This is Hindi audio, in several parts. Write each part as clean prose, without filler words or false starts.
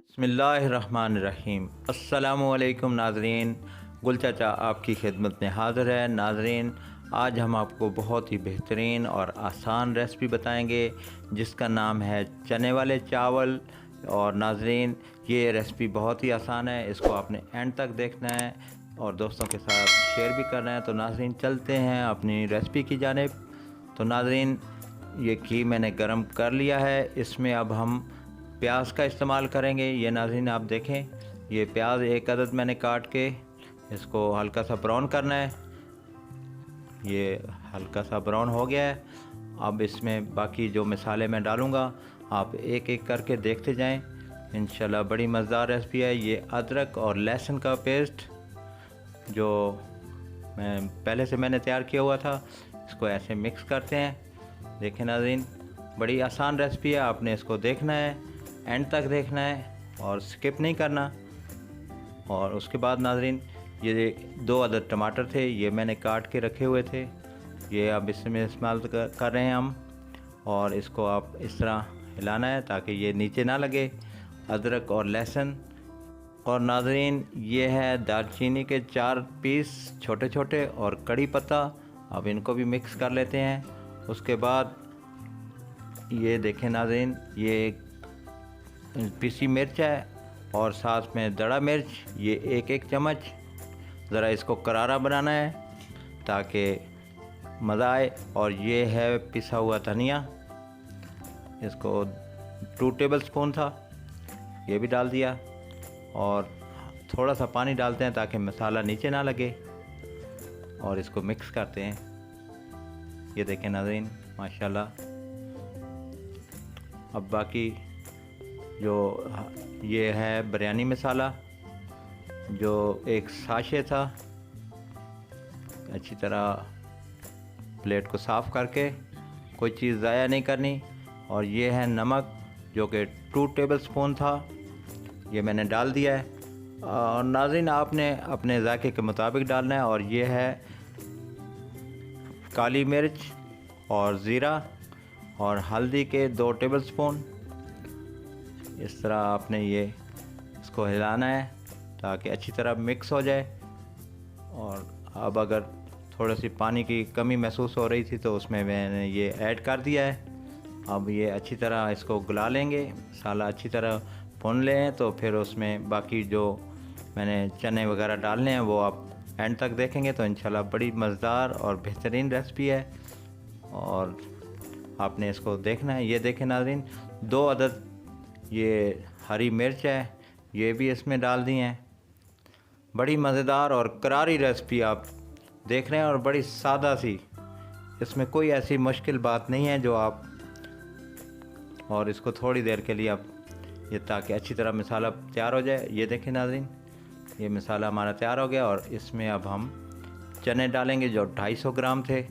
बिस्मिल्लाहिर्रहमानिर्रहीम। अस्सलामुअलैकुम नाज़रीन, गुल चाचा आपकी खिदमत में हाज़िर है। नाज़रीन, आज हम आपको बहुत ही बेहतरीन और आसान रेसिपी बताएंगे जिसका नाम है चने वाले चावल। और नाज़रीन, ये रेसिपी बहुत ही आसान है, इसको आपने एंड तक देखना है और दोस्तों के साथ शेयर भी करना है। तो नाज़रीन, चलते हैं अपनी रेसिपी की जानिब। तो नाज़रीन, ये घी मैंने गरम कर लिया है, इसमें अब हम प्याज का इस्तेमाल करेंगे। ये नाज़रीन आप देखें, ये प्याज एक अदद मैंने काट के इसको हल्का सा ब्राउन करना है। ये हल्का सा ब्राउन हो गया है। अब इसमें बाकी जो मसाले मैं डालूँगा आप एक एक करके देखते जाएं। इंशाल्लाह बड़ी मज़ेदार रेसिपी है। ये अदरक और लहसुन का पेस्ट जो पहले से मैंने तैयार किया हुआ था, इसको ऐसे मिक्स करते हैं। देखें नाज़रीन, बड़ी आसान रेसिपी है, आपने इसको देखना है, एंड तक देखना है और स्किप नहीं करना। और उसके बाद नाज़रीन, ये 2 अदद टमाटर थे, ये मैंने काट के रखे हुए थे, ये अब इसमें इस्तेमाल कर रहे हैं हम। और इसको आप इस तरह हिलाना है ताकि ये नीचे ना लगे, अदरक और लहसुन। और नाज़रीन, ये है दालचीनी के 4 पीस छोटे छोटे और कड़ी पत्ता, अब इनको भी मिक्स कर लेते हैं। उसके बाद ये देखें नाज़रीन, ये पिसी मिर्च है और साथ में दड़ा मिर्च, ये एक एक चम्मच। ज़रा इसको करारा बनाना है ताकि मज़ा आए। और ये है पिसा हुआ धनिया, इसको 2 टेबल स्पून था, ये भी डाल दिया। और थोड़ा सा पानी डालते हैं ताकि मसाला नीचे ना लगे और इसको मिक्स करते हैं। ये देखें नाज़रीन, माशाल्लाह। अब बाकी जो ये है बिरयानी मसाला, जो एक साशे था, अच्छी तरह प्लेट को साफ़ करके, कोई चीज़ ज़ाया नहीं करनी। और ये है नमक, जो कि 2 टेबल स्पून था, ये मैंने डाल दिया है। और नाज़रीन, आपने अपने जायके के मुताबिक डालना है। और ये है काली मिर्च और ज़ीरा और हल्दी के 2 टेबल स्पून। इस तरह आपने ये इसको हिलाना है ताकि अच्छी तरह मिक्स हो जाए। और अब अगर थोड़ी सी पानी की कमी महसूस हो रही थी तो उसमें मैंने ये ऐड कर दिया है। अब ये अच्छी तरह इसको गला लेंगे, मसाला अच्छी तरह भून लें। तो फिर उसमें बाकी जो मैंने चने वगैरह डालने हैं वो आप एंड तक देखेंगे तो इंशाल्लाह बड़ी मज़ेदार और बेहतरीन रेसिपी है और आपने इसको देखना है। ये देखें नाज़रीन, 2 अदद ये हरी मिर्च है, ये भी इसमें डाल दी हैं। बड़ी मज़ेदार और करारी रेसिपी आप देख रहे हैं और बड़ी सादा सी, इसमें कोई ऐसी मुश्किल बात नहीं है जो आप। और इसको थोड़ी देर के लिए आप ये, ताकि अच्छी तरह मसाला तैयार हो जाए। ये देखें नाज़रीन, ये मसाला हमारा तैयार हो गया और इसमें अब हम चने डालेंगे जो 250 ग्राम थे।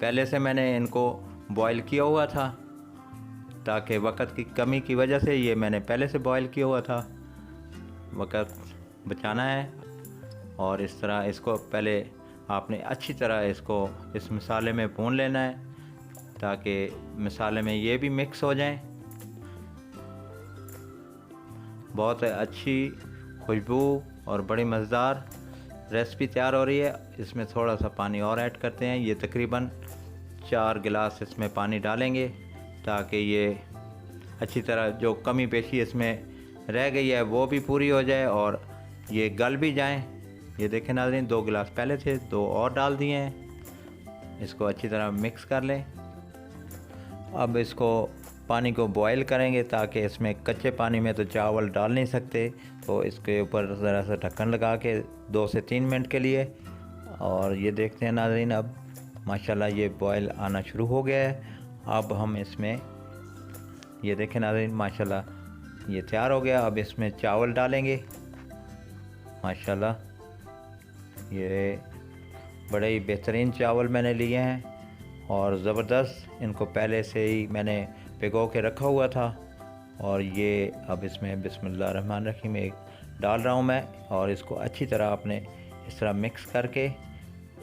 पहले से मैंने इनको बॉईल किया हुआ था ताकि वक़्त की कमी की वजह से, ये मैंने पहले से बॉईल किया हुआ था, वक़्त बचाना है। और इस तरह इसको पहले आपने अच्छी तरह इसको इस मसाले में भून लेना है ताकि मसाले में ये भी मिक्स हो जाएं। बहुत अच्छी खुशबू और बड़ी मज़ेदार रेसिपी तैयार हो रही है। इसमें थोड़ा सा पानी और ऐड करते हैं, ये तकरीबन 4 गिलास इसमें पानी डालेंगे ताकि ये अच्छी तरह जो कमी पेशी इसमें रह गई है वो भी पूरी हो जाए और ये गल भी जाएं। ये देखें नाज़रीन, 2 गिलास पहले थे, 2 और डाल दिए हैं। इसको अच्छी तरह मिक्स कर लें। अब इसको पानी को बॉईल करेंगे ताकि इसमें कच्चे पानी में तो चावल डाल नहीं सकते, तो इसके ऊपर ज़रा सा ढक्कन लगा के 2 से 3 मिनट के लिए। और ये देखते हैं नाज़रीन, अब माशाल्लाह ये बॉईल आना शुरू हो गया है। अब हम इसमें, ये देखें नाज़रीन, माशाल्लाह ये तैयार हो गया। अब इसमें चावल डालेंगे। माशाल्लाह ये बड़े ही बेहतरीन चावल मैंने लिए हैं और ज़बरदस्त, इनको पहले से ही मैंने भिगो के रखा हुआ था। और ये अब इसमें बिस्मिल्लाहिर्रहमानिर्रहीम एक डाल रहा हूँ मैं। और इसको अच्छी तरह आपने इस तरह मिक्स करके,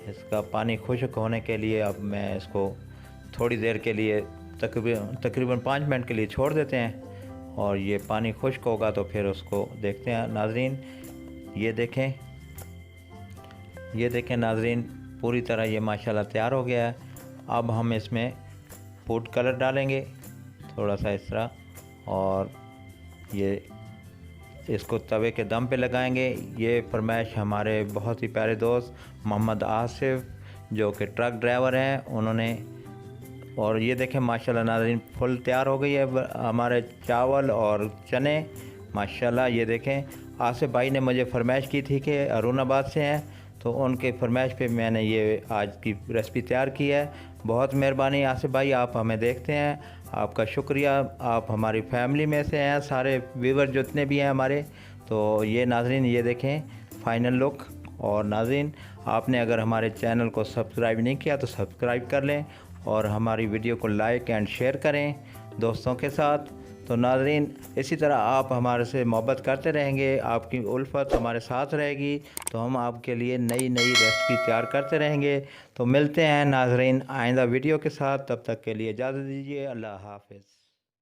इसका पानी खुश्क होने के लिए अब मैं इसको थोड़ी देर के लिए तकरीबन 5 मिनट के लिए छोड़ देते हैं। और ये पानी खुश्क होगा तो फिर उसको देखते हैं नाज़रीन। ये देखें नाज़रीन, पूरी तरह ये माशाल्लाह तैयार हो गया है। अब हम इसमें फूड कलर डालेंगे थोड़ा सा इस तरह, और ये इसको तवे के दम पे लगाएंगे। ये फरमाइश हमारे बहुत ही प्यारे दोस्त मोहम्मद आसिफ जो कि ट्रक ड्राइवर हैं उन्होंने। और ये देखें माशाल्लाह नाज़रीन फुल तैयार हो गई है हमारे चावल और चने माशाल्लाह। ये देखें आसिफ भाई ने मुझे फरमाइश की थी कि अरुणाबाद से हैं, तो उनके फरमाइश पे मैंने ये आज की रेसिपी तैयार की है। बहुत मेहरबानी आसिफ भाई, आप हमें देखते हैं, आपका शुक्रिया। आप हमारी फैमिली में से हैं, सारे व्यूवर जितने भी हैं हमारे। तो ये नाज़रीन ये देखें फ़ाइनल लुक। और नाज़रीन आपने अगर हमारे चैनल को सब्सक्राइब नहीं किया तो सब्सक्राइब कर लें और हमारी वीडियो को लाइक एंड शेयर करें दोस्तों के साथ। तो नाज़रीन इसी तरह आप हमारे से मोहब्बत करते रहेंगे, आपकी उल्फत हमारे साथ रहेगी, तो हम आपके लिए नई नई रेसिपी तैयार करते रहेंगे। तो मिलते हैं नाज़रीन आइंदा वीडियो के साथ, तब तक के लिए इजाज़त दीजिए। अल्लाह हाफ़िज़।